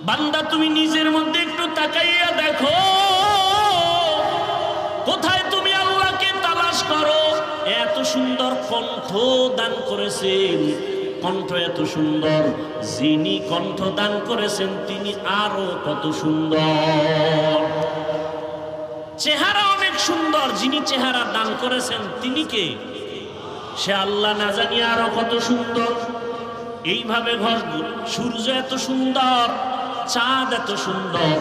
বান্দা তুমি নিজের মধ্যে একটু তাকাইয়া দেখো, কোথায় তুমি আল্লাহকে তালাশ করো। এত সুন্দর কণ্ঠ দান করেছেন, কণ্ঠ এত সুন্দর, যিনি কণ্ঠ দান করেছেন তিনি আরো কত সুন্দর। চেহারা অনেক সুন্দর, যিনি চেহারা দান করেছেন তিনি কে? সে আল্লাহ, না জানি আরো কত সুন্দর। এইভাবে ঘর, সূর্য এত সুন্দর, চাঁদ এত সুন্দর,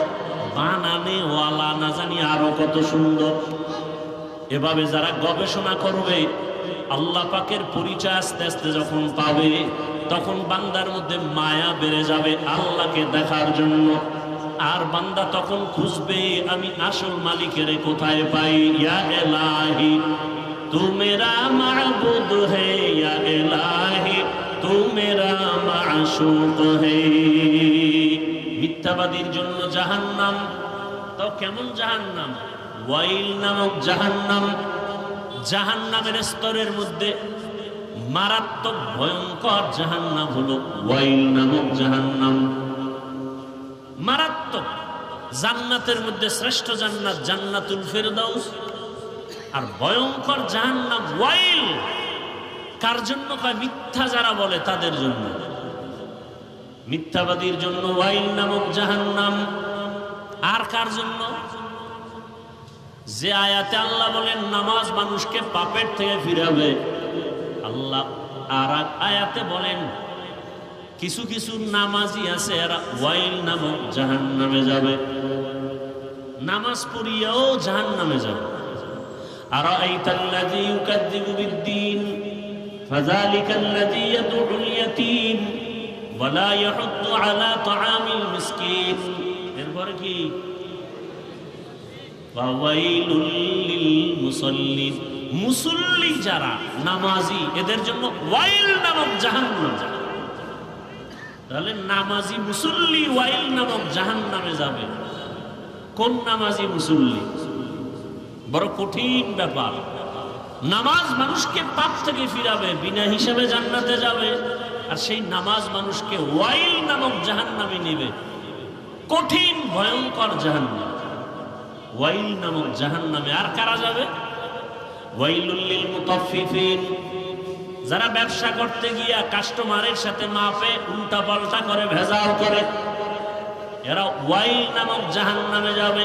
বানানে ওয়ালা না জানি আরো কত সুন্দর। এভাবে যারা গবেষণা করবে, আল্লাহ পাকের পরিচয় আস্তে আস্তে যখন পাবে, তখন বান্দার মধ্যে মায়া বেড়ে যাবে আল্লাহকে দেখার জন্য। আর বান্দা তখন খুঁজবে আমি আসল মালিকের কোথায় পাই। ইয়া ইলাহি তু মেরা মাবুদ হে, ইয়া ইলাহি তু মেরা মাশুক হে। মিথ্যাবাদীর জন্য জাহান্নাম, তো কেমন জাহান্নাম? ওয়াইল নামক জাহান্নাম। জাহান্নামের স্তরের মধ্যে মারাত্মক ভয়ঙ্কর জাহান্নাম হলো ওয়াইল নামক জাহান্নাম। মারাত্মক। জান্নাতের মধ্যে শ্রেষ্ঠ জান্নাত জান্নাতুল ফেরদাউস, আর ভয়ঙ্কর জাহান্নাম ওয়াইল। কার জন্য কয়? মিথ্যা যারা বলে তাদের জন্য, মিথ্যাবাদীর জন্য ওয়াইল নামক জাহান্নাম। আর কার জন্য? যে আয়াতে আল্লাহ বলেন নামাজ মানুষকে পাপের থেকে ফিরাবে, আল্লাহ আর এক আয়াতে বলেন কিছু কিছু নামাজি আছে এরা ওয়াইল নামক জাহান্নামে যাবে, নামাজ পড়িয়াও জাহান্নামে যাবে। আরাআইতাল্লাযী ইউকাযযিবু বিদ্দীন ফাযালিকাল্লাযী ইয়াদউল ইয়াতীম ওয়া লা ইয়াহুদ্দু আলা তাআমিল মিসকিন। এরপর কি? ওয়াইলুল লিল মুসাল্লিন। মুসল্লি যারা নামাজি, এদের জন্য ওয়াইল নামক জাহান্নাম। তাহলে নামাজি মুসল্লি ওয়াইল নামক জাহান্নামে যাবে। কোন নামাজি মুসল্লি? বড় কঠিন ব্যাপার। নামাজ মানুষকে পাপ থেকে ফিরাবে, বিনা হিসাবে জান্নাতে যাবে, আর সেই নামাজ মানুষকে ওয়াইল নামক জাহান্নামে নেবে। কঠিন ভয়ঙ্কর জাহান্নাম, ওয়াইল নামক জাহান্নামে। আর কারা যাবে? ওয়াইলুল লিল মুতাফফিফিন। যারা ব্যবসা করতে গিয়া কাস্টমারের সাথে মাপে উল্টা পাল্টা করে, ভেজাল করে, এরা ওয়াইল নামক জাহান্নামে যাবে।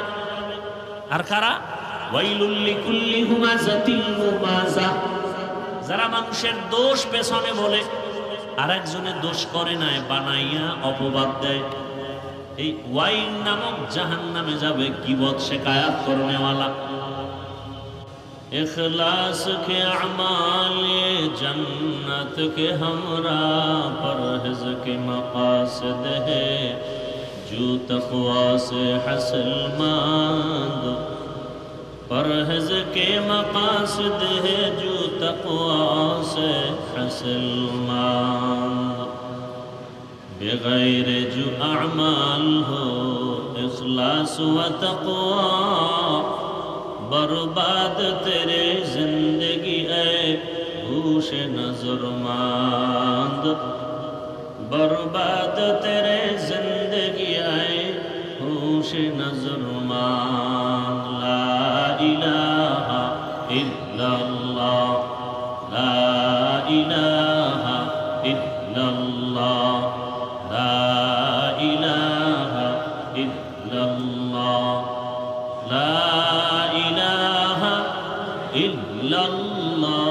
আর কারা? ওয়াইলুল লিকুল্লি হুমাযাতিল লুমাযা। যারা মানুষের দোষ পেছনে বলে, আর একজনের দোষ করে নাই বানাইয়া অপবাদ দেয়, এই ওয়াইল নামক জাহান্নামে যাবে। গীবত শিকায়াত করনেওয়ালা। इखलास के अमाल जन्नत के हमरा, परहेज के मकासद है जो तक़वा से हासिल मंद। परहेज के मकासद है जो तक़वा से हासिल मंद। बगैर जो अमाल हो इखलास व तक़वा, बर्बाद तेरे जिंदगी ऐ होश नजरमंद। बर्बाद तेरे जिंदगी ऐ होश नजरमंद। ला इलाहा इल्लल्लाह, ला इलाहा इल्लल्लाह, ला इलाहा इल्लल्लाह, ला ইল্লাল্লাহ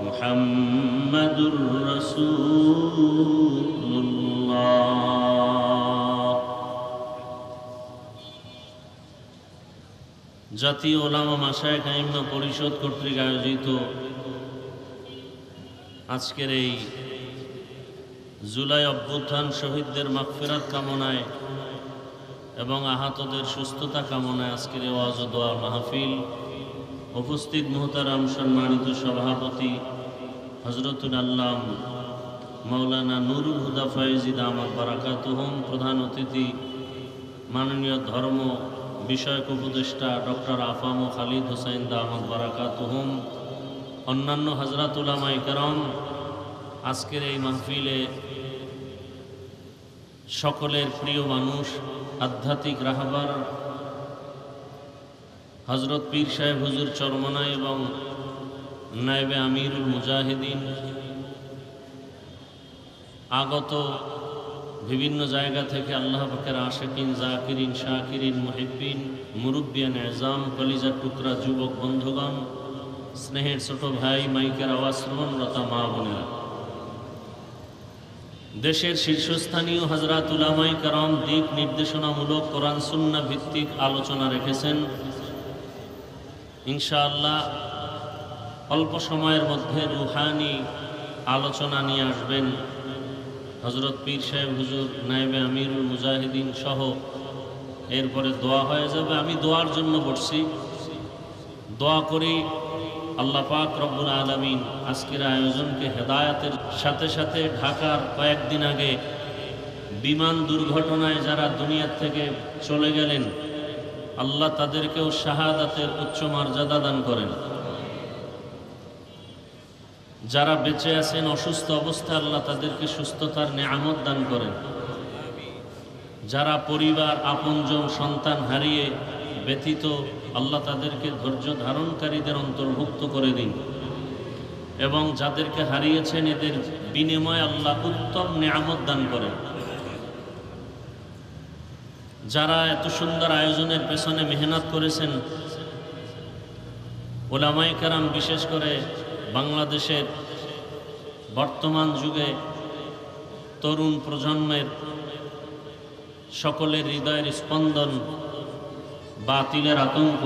মুহাম্মাদুর রাসূলুল্লাহ। জাতীয় ওলামা মাশায়েখ আইম্মা পরিষদ কর্তৃক আয়োজিত আজকের এই জুলাই অভ্যুত্থান শহীদদের মাগফিরাত কামনায় এবং আহতদের সুস্থতা কামনায় আজকের এই ওয়াজ ও দোয়া মাহফিল। উপস্থিত মুহতারাম সম্মানিত সভাপতি হযরতুল আল্লাম মাওলানা নুরুল হুদা ফয়েজী দামাত বারাকাতুহুম, প্রধান অতিথি মাননীয় ধর্ম বিষয়ক উপদেষ্টা ডক্টর আফাম ও খালিদ হোসেন দামাত বারাকাতুহুম, অন্যান্য হযরত উলামায়ে কেরাম, আজকের এই মাহফিলে সকলের প্রিয় মানুষ, আধ্যাত্মিক রাহবার হযরত পীর সাহেব হুজুর চরমনাই এবং নায়েবে আমিরুল মুজাহিদিন, আগত বিভিন্ন জায়গা থেকে আল্লাহ পাকের আশিকিন, জাকিরিন, শাকিরিন, মুহিব্বিন, মুরব্বিয়ান এজাম, কলিজার টুকরা যুবক বন্ধুগণ, স্নেহের ছোট ভাই, মাইকের আওয়াজ শ্রবণরতা মা বোনেরা, দেশের শীর্ষস্থানীয় হযরত উলামায়ে কেরাম দিক নির্দেশনামূলক কোরআন সুন্নাহ ভিত্তিক আলোচনা রেখেছেন। ইনশাআল্লাহ অল্প সময়ের মধ্যে রুহানি আলোচনা নিয়ে আসবেন হযরত পীর সাহেব হুজুর, নায়েবে আমিরুল মুজাহিদিন সহ। এরপরে দোয়া হয়ে যাবে। আমি দোয়ার জন্য বসছি। দোয়া করি আল্লাহ পাক রব্বুল আলামিন আজকের আয়োজনকে হেদায়েতের সাথে সাথে ঢাকার কয়েকদিন আগে বিমান দুর্ঘটনায় যারা দুনিয়া থেকে চলে গেলেন, আল্লাহ তাদেরকেও শাহাদাতের উচ্চ মর্যাদা দান করেন। যারা বেঁচে আছেন অসুস্থ অবস্থায়, আল্লাহ তাদেরকে সুস্থতার নেয়ামত দান করেন। যারা পরিবার, আপনজন, সন্তান হারিয়ে ব্যথিত, আল্লাহ তাদেরকে ধৈর্য ধারণকারীদের অন্তর্ভুক্ত করে দিন। এবং যাদেরকে হারিয়েছেন এদের বিনিময়ে আল্লাহ উত্তম নেয়ামত দান করেন। যারা এত সুন্দর আয়োজনের পেছনে মেহনত করেছেন, উলামায়ে কেরাম, বিশেষ করে বাংলাদেশের বর্তমান যুগে তরুণ প্রজন্মের সকলের হৃদয়ের স্পন্দন, বাতিলের আতঙ্ক,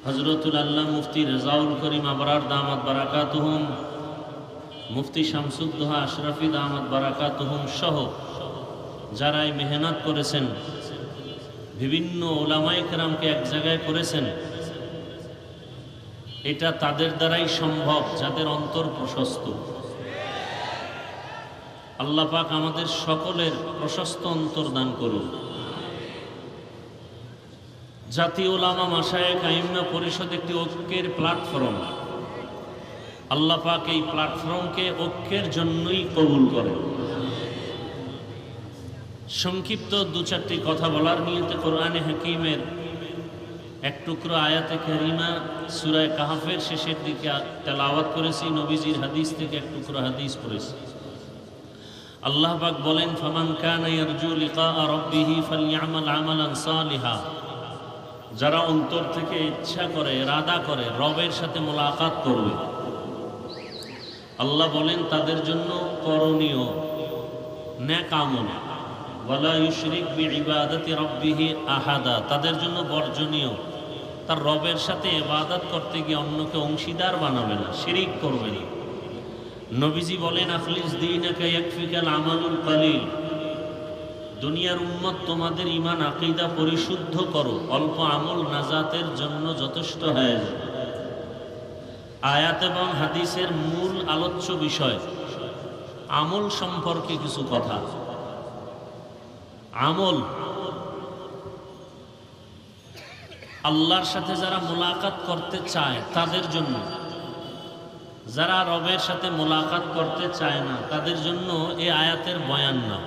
হযরতুল আল্লাহ মুফতি রেজাউল করিম আবরার দামাত বারাকাতুহুম, মুফতি শামসুদ্দোহা আশরাফি দামাত বারাকাতুহুম সহ যারা এই মেহনত করেছেন, বিভিন্ন উলামায়ে কেরামকে এক জায়গায় করেছেন, এটা তাদের দ্বারাই সম্ভব যাদের অন্তর প্রশস্ত। আল্লাহ পাক আমাদের সকলের প্রশস্ত অন্তর দান করুন। জাতীয় উলামা মাশায়েখ আইম্মা পরিষদ একটি ঐক্যের প্ল্যাটফর্ম। আল্লাহ পাক এই প্ল্যাটফর্মকে ঐক্যের জন্যই কবুল করেন। সংক্ষিপ্ত দু চারটি কথা বলার নিয়তে কোরআনে হাকিমের এক টুকরো আয়াতে কারিমা সূরা কাহফের শেষের দিকে তেলাওয়াত করেছি। নবীজির হাদিস থেকে এক টুকরো হাদিস পড়েছি। আল্লাহ পাক বলেন, ফামান কানা ইয়ারজু লিকা রাব্বিহি ফালইআমাল আমালান সালিহা। যারা অন্তর থেকে ইচ্ছা করে, ইরাদা করে রবের সাথে মোলাকাত করবে, আল্লাহ বলেন তাদের জন্য করণীয় নেক আমল, ওয়ালা ইউশরিক বিইবাদাতি রাব্বিহি আহাদা। তাদের জন্য বর্জনীয়, তার রবের সাথে ইবাদত করতে গিয়ে অন্যকে অংশীদার বানাবে না, শিরিক করবে না। নবীজি বলেন, আখলিস দীনাকা ইয়াকফিকাল আমালুল কালিল। দুনিয়ার উম্মত, তোমাদের ঈমান আকীদা পরিশুদ্ধ করো, অল্প আমল নাজাতের জন্য যথেষ্ট হয়ে যায়। আয়াত এবং হাদিসের মূল আলোচ্য বিষয় আমল সম্পর্কে কিছু কথা। আমল, আল্লাহর সাথে যারা মোলাকাত করতে চায় তাদের জন্য, যারা রবের সাথে মোলাকাত করতে চায় না তাদের জন্য এই আয়াতের বয়ান না।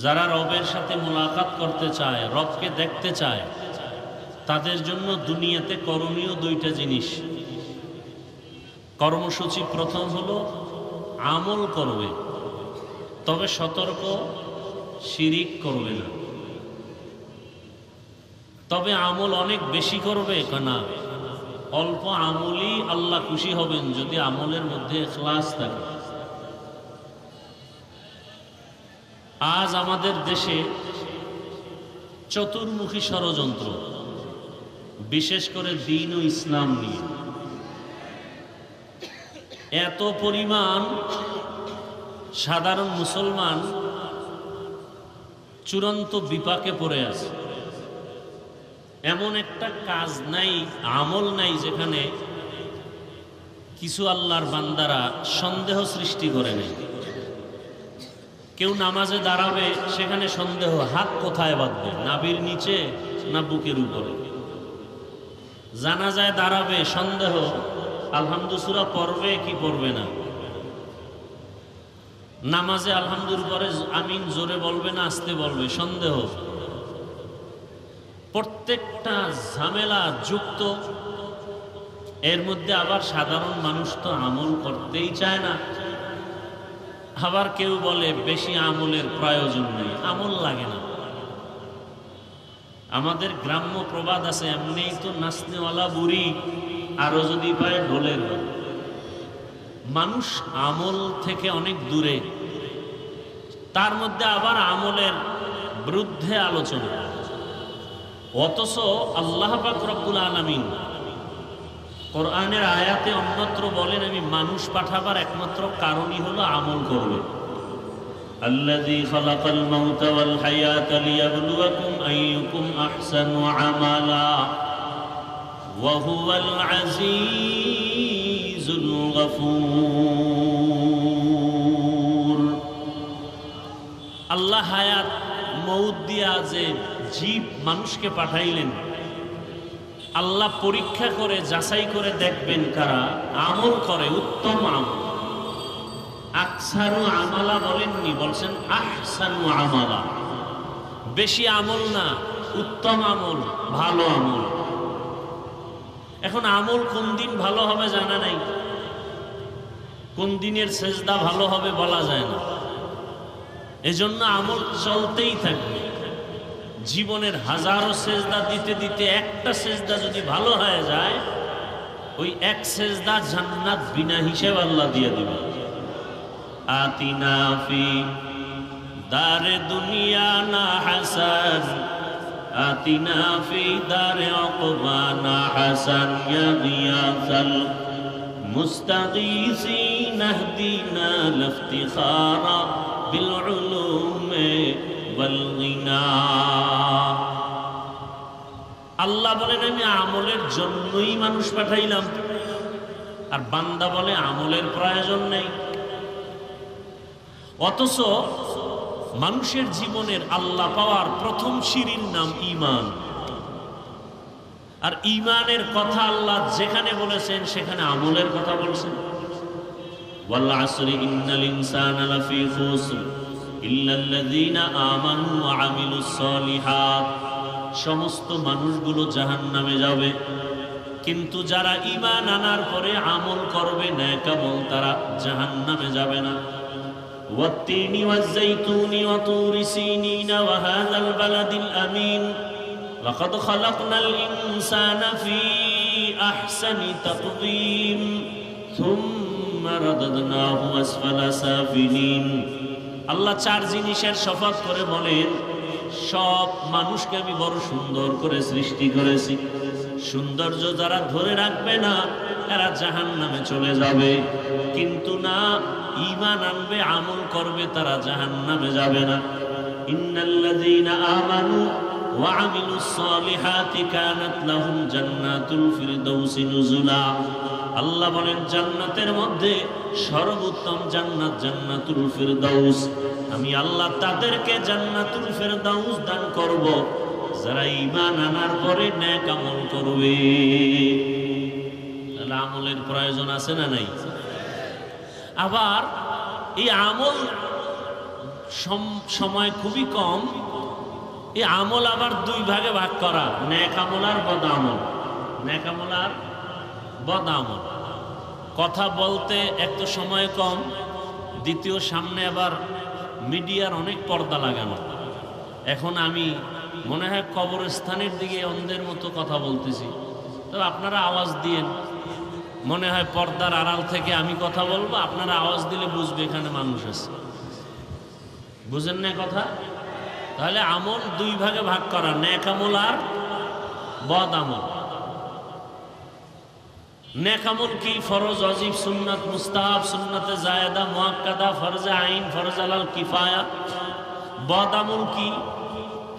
যারা রবের সাথে মোলাকাত করতে চায়, রবকে দেখতে চায়, তাদের জন্য দুনিয়াতে করণীয় দুইটা জিনিস। কর্মসূচি প্রথম হলো আমল করবে, তবে সতর্ক, শিরিক করবে না। তবে আমল অনেক বেশি করবে না, অল্প আমলই আল্লাহ খুশি হবেন যদি আমলের মধ্যে ইখলাস থাকে। আজ আমাদের দেশে চতুর্মুখী ষড়যন্ত্র, বিশেষ করে দ্বীন ও ইসলাম নিয়ে এত পরিমাণ সাধারণ মুসলমান চূড়ান্ত বিপাকে পড়ে আছে। এমন একটা কাজ নাই, আমল নাই যেখানে কিছু আল্লাহর বান্দারা সন্দেহ সৃষ্টি করে নেই। কেউ নামাজে দাঁড়াবে, সেখানে সন্দেহ, হাত কোথায় বাঁধবে, নাভির নিচে না বুকের উপরে। জানাজায় দাঁড়াবে, সন্দেহ, আলহামদু সূরা পড়বে কি পড়বে না। নামাজে আলহামদুলিল্লাহ পরে আমিন জোরে বলবে না আস্তে বলবে সন্দেহ। প্রত্যেকটা ঝামেলা যুক্ত। এর মধ্যে আবার সাধারণ মানুষ তো আমল করতেই চায় না। আবার কেউ বলে বেশি আমলের প্রয়োজন নেই, আমল লাগে না। আমাদের গ্রাম্য প্রবাদ আছে, এমনি তো নাচনেওয়ালা বুড়ি, আরো যদি পায় ঢোলের। মানুষ আমল থেকে অনেক দূরে, তার মধ্যে আবার আমলের বিরুদ্ধে আলোচনা। অথচ আল্লাহ পাক রব্বুল আলামিন কোরআনের আয়াতে অন্যত্র বলেন, আমি মানুষ পাঠাবার একমাত্র কারণই হলো আমল করবে। আল্লাযী খালাকাল মাউতা ওয়াল হায়াতা লিয়াবলুয়াকুম আইয়ুকুম আহসানু আমালা ওয়া হুয়াল আজিজুল গফুর। আল্লাহ হায়াত মউত দিয়া যে জীব মানুষকে পাঠাইলেন, আল্লাহ পরীক্ষা করে যাচাই করে দেখবেন কারা আমল করে, উত্তম আমল। আকসারু আমালা বলেননি, বলছেন আহসানু আমালা। বেশি আমল না, উত্তম আমল, ভালো আমল। এখন আমল কোন দিন ভালো হবে জানা নাই, কোন দিনের সেজদা ভালো হবে বলা যায় না। এজন্য আমল চলতেই থাকবে। জীবনের হাজারো সেজদা দিতে দিতে একটা সেজদা যদি ভালো হয়ে যায়, ওই এক সেজদা জান্নাত বিনা হিসেবে আল্লাহ দিয়ে দিবে। আতিনা ফি দারে দুনিয়া না হাসান, আতিনা ফি দারে উকবা না হাসান, ইয়া গিয়াসাল মুস্তাগীসিন আহদিনা লিফতিখারা বিল উলুমে ওয়াল গিনা। আল্লাহ বলেন আমি আমলের জন্যই মানুষ পাঠাইলাম, আর বান্দা বলে আমলের প্রয়োজন নেই। অথচ মানুষের জীবনের আল্লাহ পাওয়ার প্রথম সিঁড়ির নাম ঈমান। আর ঈমানের কথা আল্লাহ যেখানে বলেছেন সেখানে আমলের কথা বলেছেন। ওয়াল আসরি ইন্নাল ইনসানা লাফি খুসর ইল্লাল্লাযীনা আমানু ওয়া আমিলুস সালিহাত। সমস্ত মানুষগুলো জাহান্নামে যাবে, কিন্তু যারা ঈমান আনার পরে আমল করবে নেক আমল, তারা জাহান্নামে যাবে না। ওয়াত-তিনি ওয়াজ-যাইতুনি ওয়া তুরি সিনিনা ওয়া হাযাল বালাদিল আমিন লাকাদ খালাকনাল ইনসানা ফি আহসানি তাকওয়িম সুম্মা রাদাদনাহু আসফালা সাফিলিন। আল্লাহ চার জিনিসের শপথ করে বলেন, সব মানুষকে আমি বড় সুন্দর করে সৃষ্টি করেছি। সৌন্দর্য যারা ধরে রাখবে না এরা জাহান্নামে চলে যাবে, কিন্তু না, ঈমান আনবে আমল করবে তারা জাহান্নামে যাবে না। ইন্নাল্লাযীনা আমানু ওয়া আমিলুস সালিহাতি কানাত লাহুম জান্নাতুল ফিরদাউসি নুজুলা। আল্লাহ বলেন জান্নাতের মধ্যে সর্বোত্তম জান্নাত জান্নাতুল ফিরদাউস। আমি আল্লাহ তাদেরকে জান্নাতুল ফিরদাউস দান করব যারা ঈমান আনার পরে নেক আমল করবে। তাহলে আমলের প্রয়োজন আছে না নাই? আবার এই আমল সময় খুবই কম। এই আমল আবার দুই ভাগে ভাগ করা, নেক আমল আর বদ আমল। নেক আমল আর বদ আমল। কথা বলতে এক তো সময় কম, দ্বিতীয় সামনে আবার মিডিয়ার অনেক পর্দা লাগানো। এখন আমি মনে হয় কবরস্থানের দিকে অন্ধের মতো কথা বলতেছি, তো আপনারা আওয়াজ দিয়েন। মনে হয় পর্দার আড়াল থেকে আমি কথা বলবো, আপনারা আওয়াজ দিলে বুঝবে এখানে মানুষ আছে। বুঝেন না কথা? তাহলে আমল দুই ভাগে ভাগ করা, নেক আমল আর বদ আমল। নেক আমল কি? ফরজ, ওয়াজিব, সুন্নাত, মুস্তাহাব, সুন্নাতে জায়েদা, মুআক্কাদা, ফরজে আইন, ফরজ আলাল কিফায়া। বদ আমল কি?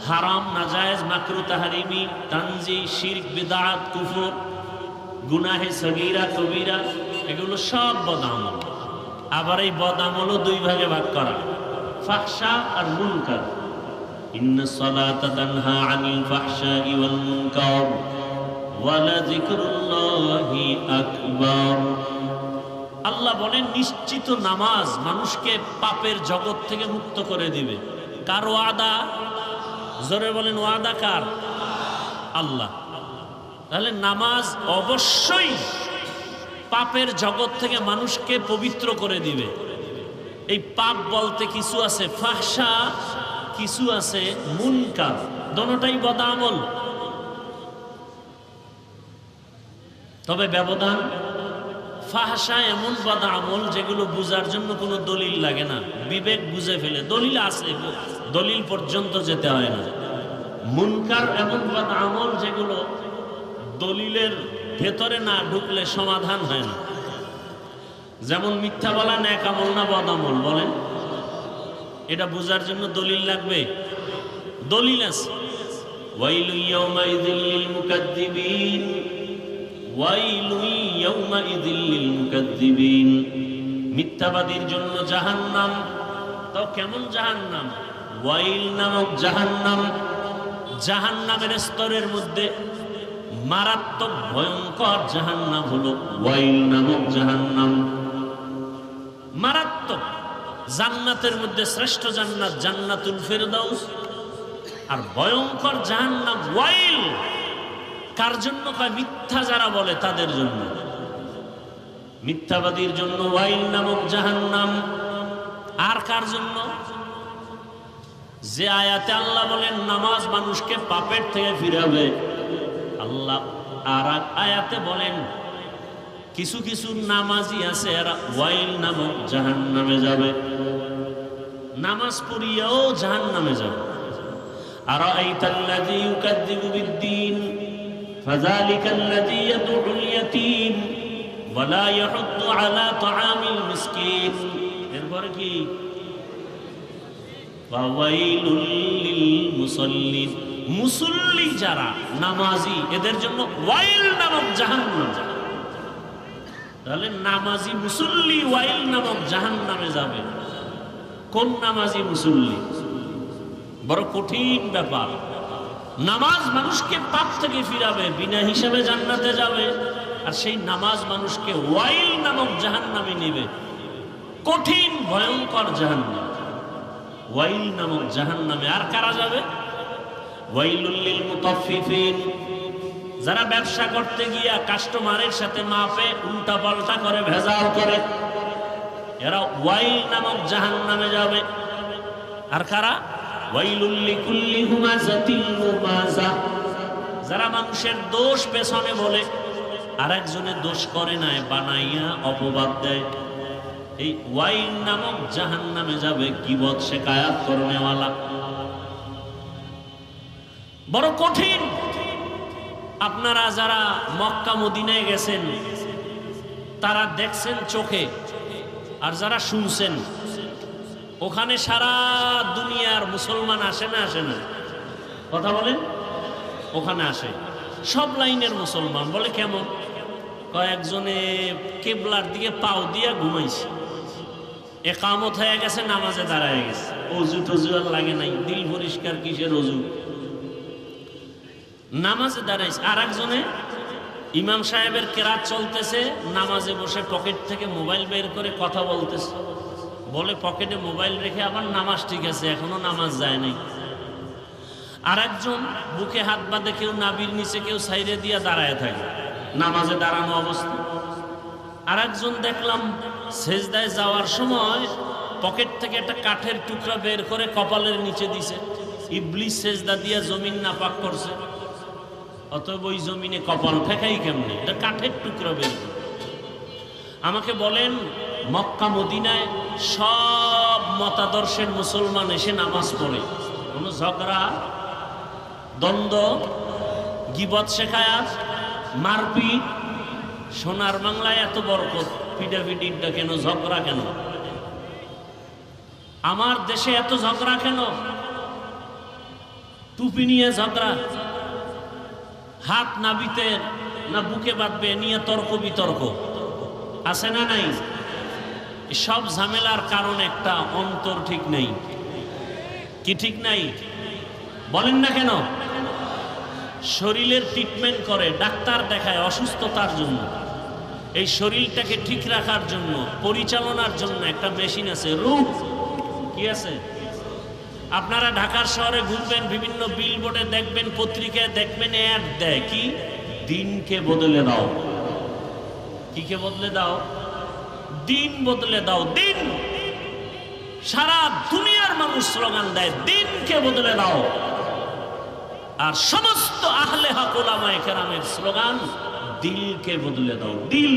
হারাম, নাজায়েজ, মাকরু, তাহরিমি, তানজি, শিরক, বিদআত, কুফর, গুনাহে সগীরা, কবিরা, এগুলো সব বদ আমল। আবার এই বদ আমলও দুই ভাগে ভাগ করা, ফাহশা আর মুনকার। ইন্নাস সালাতা তানহা আনিল ফাহশাই ওয়াল মুনকার ওয়া লাযিকরুল্লাহি আকবার। আল্লাহ বলেন নিশ্চিত নামাজ মানুষকে পাপের জগৎ থেকে মুক্ত করে দিবে। কার ওয়াদা? জোরে বলেন ওয়াদা কার? আল্লাহ। তাহলে নামাজ অবশ্যই পাপের জগৎ থেকে মানুষকে পবিত্র করে দিবে। এই পাপ বলতে কিছু আছে ফাহশা, কিছু আছে মুনকার, দোনোটাই বদআমল। তবে ব্যবধান, ফাহশা এমন বদআমল যেগুলো বুঝার জন্য কোনো দলিল লাগে না, বিবেক বুঝে ফেলে, দলিল আছে, দলিল পর্যন্ত যেতে হয় না। মুনকার এমন বদআমল যেগুলো দলিলের ভেতরে না ঢুকলে সমাধান হয় না। যেমন মিথ্যা বলা নেক আমল না বদআমল? বলেন। এটা বোঝার জন্য দলিল লাগবে? দলিল আছে। ওয়াইলু ইয়াউমাইযিল লিল মুকাদ্দিবিন, ওয়াইলু ইয়াউমাইযিল লিল মুকাদ্দিবিন। মিথ্যাবাদীর জন্য জাহান্নাম। তো কেমন জাহান্নাম? ওয়াইল নামক জাহান্নাম। জাহান্নামের স্তরের মধ্যে মারাত্মক ভয়ঙ্কর জাহান্নাম হলো ওয়াইল নামক জাহান্নাম। মারাত্মক। জান্নাতের মধ্যে শ্রেষ্ঠ জান্নাত জান্নাতুল ফেরদাউস, আর ভয়ঙ্কর জাহান্নাম ওয়াইল। কার জন্য? কয় মিথ্যা যারা বলে তাদের জন্য। মিথ্যাবাদীর জন্য ওয়াইল নামক জাহান্নাম। আর কার জন্য? যে আয়াতে আল্লাহ বলেন নামাজ মানুষকে পাপের থেকে ফিরাবে, আল্লাহ আর এক আয়াতে বলেন কিছু কিছু নামাজি আছে এরা ওয়াইল নামক জাহান্নামে যাবে। নামাজ পড়িয়াও জাহান্নামে যাবে। আরাআইতাল্লাযী ইউকাযযিবু বিদ্দীন ফাযালিকাল্লাযী ইয়াদউল ইয়াতীম ওয়া লা ইয়াহুদ্দু আলা তাআমিল মিসকিন। এরপরে কি? ফাওয়াইলুল লিল মুসাল্লিন। মুসল্লি যারা নামাজি এদের জন্য ওয়াইল নামক জাহান্নাম। তাহলে নামাজি মুসল্লি ওয়াইল নামক জাহান্নামে যাবে। কোন নামাজি মুসল্লি? বড় কঠিন ব্যাপার। নামাজ মানুষকে পাপ থেকে ফিরাবে, বিনা হিসাবে জান্নাতে যাবে, আর সেই নামাজ মানুষকে ওয়াইল নামক জাহান্নামে নেবে। কঠিন ভয়ঙ্কর জাহান্নাম, ওয়াইল নামক জাহান্নামে। আর কারা যাবে? ওয়াইলুল লিল মুতাফফিফিন। যারা ব্যবসা করতে গিয়া কাস্টমারের সাথে মাপে উল্টা পাল্টা করে, ভেজাল করে, এরা ওয়াইল নামক জাহান্নামে যাবে। আর কারা? ওয়াইলুল লিকুল্লি হুমাযাতিল লুমাযা। যারা মানুষের দোষ পেছনে বলে, আরেকজনের দোষ করে নাই বানাইয়া অপবাদ দেয়, এই ওয়াইল নামক জাহান্নামে যাবে। গীবত শিকায়াত করনেওয়ালা। বড় কঠিন। আপনারা যারা মক্কা মদিনায় গেছেন তারা দেখছেন চোখে, আর যারা শুনছেন, ওখানে সারা দুনিয়ার মুসলমান আসে না আসে না? কথা বলেন। ওখানে আসে সব লাইনের মুসলমান। বলে কেমন? কয়েকজনে কিবলার দিকে পাও দিয়া ঘুমাইছে, একামত হয়ে গেছে, নামাজে দাঁড়ায় গেছে, অজু টজু আর লাগে নাই, দিল পরিষ্কার, কিসের অজু, নামাজে দাঁড়াইছে। আর একজনে ইমাম সাহেবের কেরাত চলতেছে, নামাজে বসে পকেট থেকে মোবাইল বের করে কথা বলতেছে। বলে পকেটে মোবাইল রেখে আবার নামাজ ঠিক আছে, এখনো নামাজ যায় নাই। আর একজন বুকে হাত বাঁধে, কেউ নাবির নিচে, কেউ সাইডে দিয়া দাঁড়ায় থাকে, নামাজে দাঁড়ানো অবস্থা। আর একজন দেখলাম সেজদায় যাওয়ার সময় পকেট থেকে একটা কাঠের টুকরা বের করে কপালের নিচে দিছে। ইবলিস সেজদা দিয়া জমিন নাপাক করছে, অতএব ওই জমিনে কপাল ঠেকাই কেমনে? এটা কাঠের টুকরা বের করে। আমাকে বলেন, মক্কা মদিনায় সব মতাদর্শের মুসলমান এসে নামাজ পড়ে, কোনো ঝগড়া দ্বন্দ্ব, গীবত শেখায়াত, মারপিট? সোনার বাংলায় এত বরকত, পিটাপিটিটা কেন? ঝগড়া কেন? আমার দেশে এত ঝগড়া কেন? টুপি নিয়ে ঝগড়া, হাত নাবিতে না বুকে বাঁধবে নিয়ে তর্ক বিতর্ক, আছে না নাই? সব ঝামেলার কারণ একটা, অন্তর ঠিক নেই। কি ঠিক নাই? বলেন না কেন? শরীরের ট্রিটমেন্ট করে, ডাক্তার দেখায় অসুস্থতার জন্য, এই শরীরটাকে ঠিক রাখার জন্য, পরিচালনার জন্য একটা মেশিন আছে, রূহ। কি আছে? আপনারা ঢাকার শহরে ঘুরবেন, বিভিন্ন বিলবোর্ডে দেখবেন, পত্রিকায় দেখবেন, অ্যাড দেয় কি, দিনকে বদলে দাও। কি কে বদলে দাও? দিন বদলে দাও, দিন। সারা দুনিয়ার মানুষ স্লোগান দেয় দিনকে বদলে দাও। আর সমস্ত আহলে হক উলামায়ে কেরামের স্লোগান দিলকে বদলে দাও, দিল।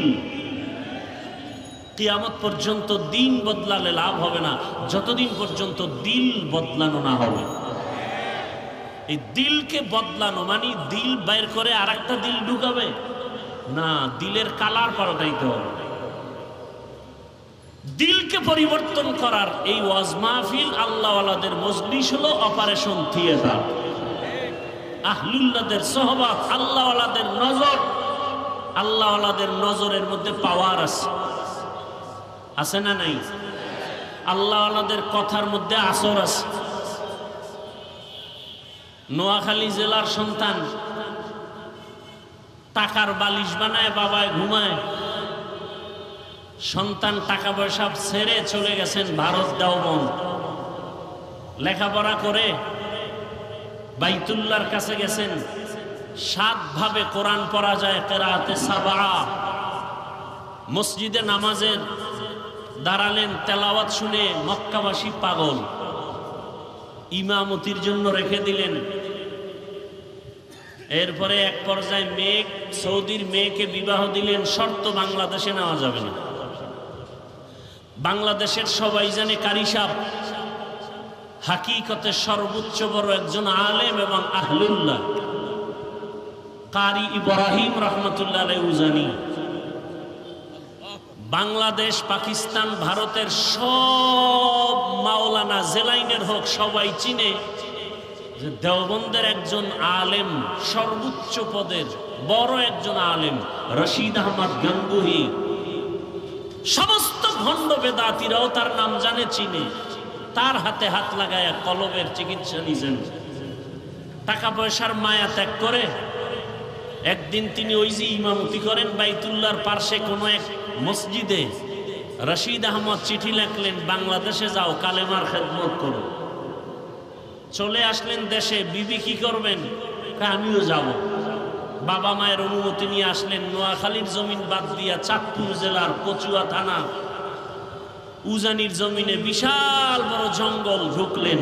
কিয়ামত পর্যন্ত দিন বদলালে লাভ হবে না, যতদিন পর্যন্ত দিল বদলানো না হবে। এই দিলকে বদলানো মানে দিল বাইর করে আর একটা দিল ঢুকাবে না, দিলের কালার পাল্টাইতে হবে। দিলকে পরিবর্তন করার এই ওয়াজ মাহফিল, আল্লাহওয়ালাদের মজলিস হলো অপারেশন থিয়েটার। আহলুল্লাহদের সোহবত, আল্লাহওয়ালাদের নজর, আল্লাহওয়ালাদের নজরের মধ্যে পাওয়ার আছে, আছে না নাই? আল্লাহওয়ালাদের কথার মধ্যে আসর আছে। নোয়াখালী জেলার সন্তান টাকার বালিশ বানায় বাবায় ঘুমায়, সন্তান টাকা পয়সা ছেড়ে চলে গেছেন ভারত দেওবন্দ, লেখাপড়া করে বাইতুল্লাহর কাছে গেছেন। 7 ভাবে কোরআন পড়া যায়, কেরাতে সাবা। মসজিদে নামাজের দাঁড়ালেন, তেলাওয়াত শুনে মক্কাবাসী পাগল, ইমামতির জন্য রেখে দিলেন। এরপরে এক পর্যায়ে মেয়ে, সৌদির মেয়েকে বিবাহ দিলেন, শর্ত বাংলাদেশে নেওয়া যাবে না। বাংলাদেশের সবাই জানে কারি সাহেব হাকিকতে সর্বোচ্চ বড় একজন আলেম এবং আহলুল্লাহ, কারি ইব্রাহিম রহমতুল্লাহ আলাইহি উজানি। বাংলাদেশ, পাকিস্তান, ভারতের সব মাওলানা জেলাইনের হোক সবাই চিনে যে দেওবন্দের একজন আলেম, সর্বোচ্চ পদের বড় একজন আলেম, রশিদ আহমদ গঙ্গুহি। সমস্ত ভণ্ড বেদাতিরাও তার নাম জানে, চিনে। তার হাতে হাত লাগায় কলবের চিকিৎসা নিয়েছেন। টাকা পয়সার মায়া ত্যাগ করে একদিন তিনি ওই যে ইমামতি করেন বাইতুল্লাহর পার্শ্বে কোনো এক মসজিদে, রশিদ আহমদ চিঠি লিখলেন, বাংলাদেশে যাও, কালেমার খেদমত করো। চলে আসলেন দেশে। বিবি কি করবেন? আমিও যাব। বাবা মায়ের অনুমতি নিয়ে আসলেন। নোয়াখালীর জমিন বাদ দিয়া চাঁদপুর জেলার কচুয়া থানা উজানির জমিনে বিশাল বড় জঙ্গল ঢুকলেন।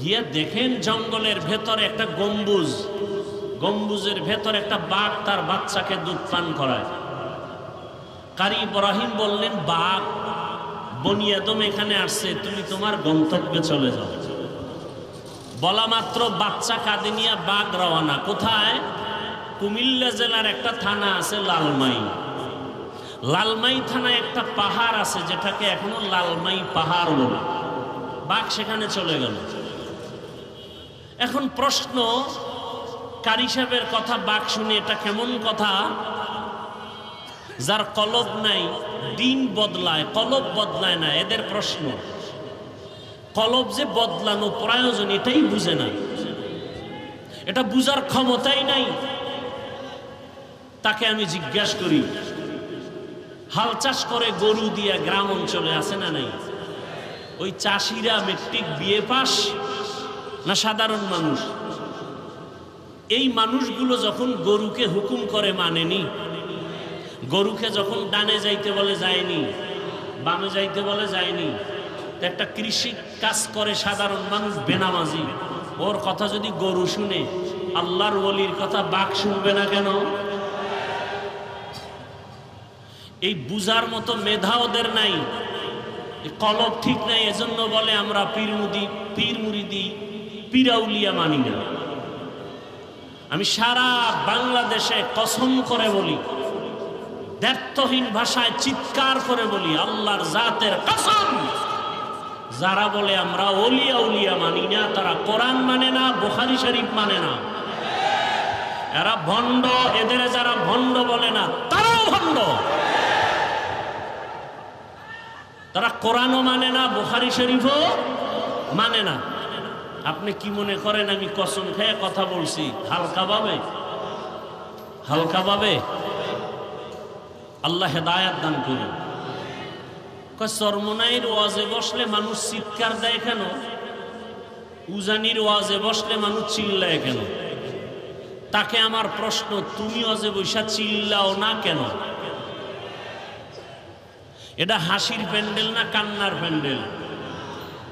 গিয়ে দেখেন জঙ্গলের ভেতরে একটা গম্বুজ, গম্বুজের ভেতর একটা বাঘ তার বাচ্চাকে দুধ পান করায়। কারি ইব্রাহিম বললেন, বাঘ, বনি আদম এখানে আসছে, তুমি তোমার গন্তব্যে চলে যাও। বলা মাত্র বাচ্চা কাঁধে নিয়ে বাঘ রওনা। কোথায়? কুমিল্লা জেলার একটা থানা আছে লালমাই। লালমাই থানায় একটা পাহাড় আছে যেটাকে এখনো লালমাই পাহাড় বলে। বাঘ সেখানে চলে গেল। এখন প্রশ্ন, কারি সাহেবের কথা বাঘ শুনে এটা কেমন কথা? যার কলব নাই, দিন বদলায়, কলব বদলায় না। এদের প্রশ্ন, কলব যে বদলানো প্রয়োজন এটাই বুঝে না, এটা বুঝার ক্ষমতাই নাই। তাকে আমি জিজ্ঞাসা করি, হাল চাষ করে গরু দিয়া গ্রাম অঞ্চলে আছে না নাই? ওই চাষিরা মেট্রিক বিএ পাস না সাধারণ মানুষ? এই মানুষগুলো যখন গরুকে হুকুম করে মানেনি, গরুকে যখন ডানে যাইতে বলে যায়নি, বামে যাইতে বলে যায়নি। একটা কৃষি কাজ করে সাধারণ মানুষ বেনামাজি, ওর কথা যদি গরু শুনে, আল্লাহর ওলির কথা বাঘ শুনবে না কেন? এই বুঝার মতো মেধা ওদের নাই, কলব ঠিক নাই। এজন্য বলে আমরা পীর মুরিদি পীরাউলিয়া মানি না। আমি সারা বাংলাদেশে কসম করে বলি, দ্ব্যর্থহীন ভাষায় চিৎকার করে বলি, আল্লাহর জাতের কসম, যারা বলে আমরা ওলিয়া উলিয়া মানি না, তারা কোরআন মানে না, বুখারী শরীফ মানে না। এরা ভণ্ড। এদের যারা ভণ্ড বলে না তারাও ভণ্ড। তারা কোরআনও মানে না, বুখারী শরীফও মানে না। আপনি কি মনে করেন আমি কসম খেয়ে কথা বলছি হালকা ভাবে? হালকা ভাবে? আল্লাহ হেদায়াত দান করুন। চরমনাইয়ের ওয়াজে বসলে মানুষ চিৎকার দেয় কেন? উজানির ওয়াজে বসলে মানুষ চিল্লায় কেন? তাকে আমার প্রশ্ন, তুমি ওয়াজে বৈশা চিল্লাও না কেন? এটা হাসির প্যান্ডেল না কান্নার প্যান্ডেল?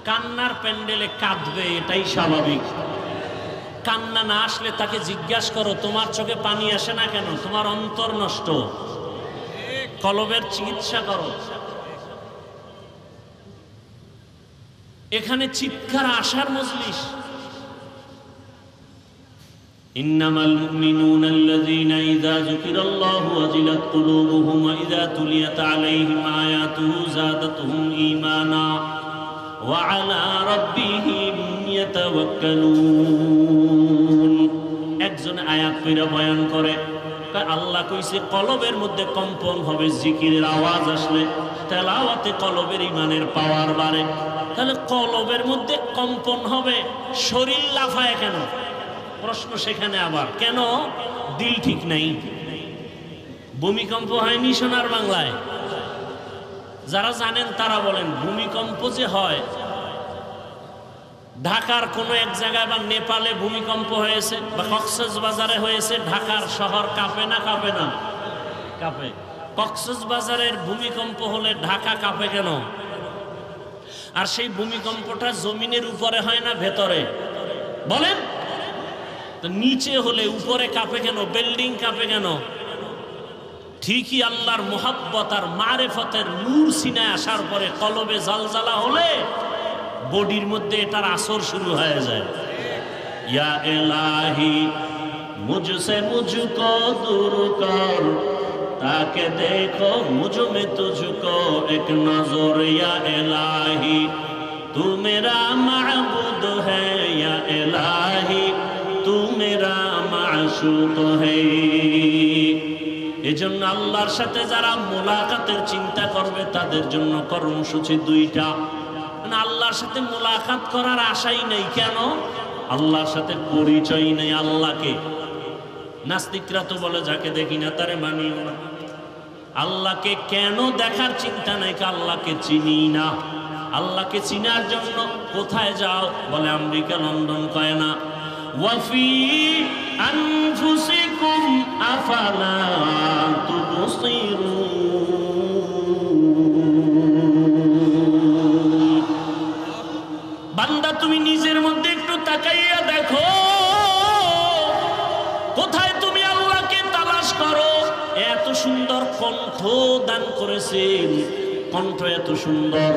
কান্নার প্যান্ডেলে কাঁদবে, এটাই স্বাভাবিক। কান্না না আসলে তাকে জিজ্ঞাসা করো, তোমার চোখে পানি আসে না কেন? তোমার অন্তর নষ্ট, কলবের চিকিৎসা করো। এখানে চিৎকার আসার মজলিস। ইন্নামাল মুমিনুনা আল্লাযীনা ইযা যুকিরাল্লাহু ওয়াজিলাত কুলুবুহুম ওয়া ইযা তুলিয়াত আলাইহিম আয়াতুহু যাদাতুহুম ঈমানা ওয়া আলা রাব্বিহিম ইয়াতাওয়াক্কালুন। একজন আয়াত পড়া বয়ান করে, আল্লাহ কইছে কলবের মধ্যে কম্পন হবে জিকিরের আওয়াজ আসলে, তেলাওয়াতে কলবের ঈমানের পাওয়ার বাড়ে। তাহলে কলবের মধ্যে কম্পন হবে, শরীর লাফায় কেন? প্রশ্ন সেখানে আবার, কেন? দিল ঠিক নাই। ভূমিকম্প হয়নি সোনার বাংলায়? যারা জানেন তারা বলেন, ভূমিকম্প যে হয় ঢাকার কোন এক জায়গায় বা নেপালে ভূমিকম্প হয়েছে বা কক্সবাজারে হয়েছে, ঢাকার শহর কাঁপে না কাঁপে না? কাঁপে। কক্সবাজারের ভূমিকম্প হলে ঢাকা কাঁপে কেন? আর সেই ভূমিকম্পটা জমিনের উপরে হয় না ভেতরে? বলেন তো, নিচে হলে উপরে কাঁপে কেন? বিল্ডিং কাঁপে কেন? ঠিকই আল্লাহর মুহাব্বত আর মারেফতের নূর সিনায় আসার পরে কলবে জালজালা হলে বডির মধ্যে এটার আসর শুরু হয়ে যায়। ইয়া ইলাহি মুঝসে মুঝকো দূর কর, তাকে দেখো মুঝ মে তুঝকো এক নজর। ইয়া ইলাহি তু মেরা মাবুদ হ্যায়, ইয়া ইলাহি তু মেরা মাশুক হ্যায়। এজন্য আল্লাহর সাথে যারা মোলাকাতের চিন্তা করবে তাদের জন্য কর্মসূচি দুইটা। আল্লাহর সাথে মোলাকাত করার আশাই নেই, কেন? আল্লাহর সাথে পরিচয় নেই আল্লাহকে। নাস্তিকরা তো বলে, যাকে দেখি না তারে মানিও না। আল্লাহকে কেন দেখার চিন্তা নাই? আল্লাহকে চিনি না। আল্লাহকে চিনার জন্য কোথায় যাও? বলে আমেরিকা, লন্ডন কয় না। ওয়াফি আনফুসিকুম আফালা তুবসিরুন। বান্দা, তুমি নিজের মধ্যে একটু তাকাইয়া দেখো, কোথায় তুমি আল্লাহকে তালাশ করো। এত সুন্দর কণ্ঠ দান করেছেন, কণ্ঠ এত সুন্দর,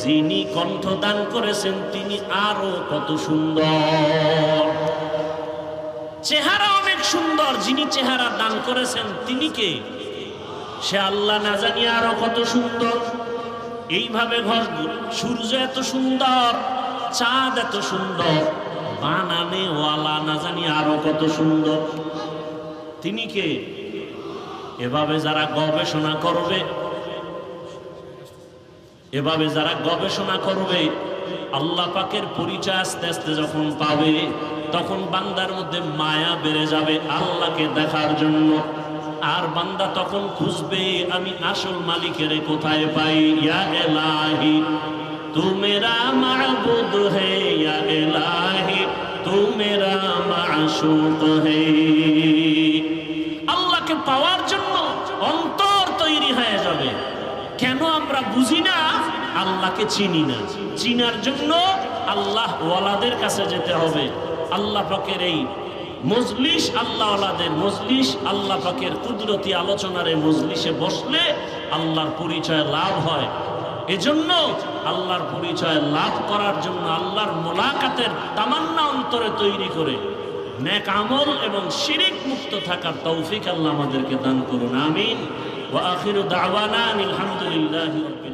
যিনি কণ্ঠ দান করেছেন তিনি আরো কত সুন্দর। চেহারা অনেক সুন্দর, যিনি চেহারা দান করেছেন তিনি কে? সে আল্লাহ না জানি আরো কত সুন্দর। এইভাবে ঘর, সূর্য এত সুন্দর, চাঁদ এত সুন্দর, বানানে ওয়ালা না জানি আরো কত সুন্দর। তিনি কে? এভাবে যারা গবেষণা করবে, এভাবে যারা গবেষণা করবে, আল্লাহ পাকের পরিচয় আস্তে আস্তে যখন পাবে, তখন বান্দার মধ্যে মায়া বেড়ে যাবে আল্লাহকে দেখার জন্য। আর বান্দা তখন খুঁজবে, আমি আসল মালিকের কোথায় পাই। ইয়া ইলাহি তু মেরা মাবুদ হে, ইয়া ইলাহি তু মেরা মাশুক হে। আল্লাহকে পাওয়ার জন্য অন্তর তৈরি হয়ে যাবে। কেন আমরা বুঝি না? আল্লাহকে চিনি না। চিনার জন্য আল্লাহ ওয়ালাদের কাছে যেতে হবে। আল্লাহ পাকের এই মজলিস, আল্লাহ ওয়ালাদের মজলিস, আল্লাহ পাকের কুদরতি আলোচনার এই মজলিসে বসলে আল্লাহর পরিচয় লাভ হয়। এজন্য আল্লাহর পরিচয় লাভ করার জন্য আল্লাহর মোলাকাতের তামান্না অন্তরে তৈরি করে নেক আমল এবং শিরিক মুক্ত থাকার তৌফিক আল্লাহ আমাদেরকে দান করুন। আমিন। ওয়া আখিরু দাওয়ানা আলহামদুলিল্লাহি রাব্বিল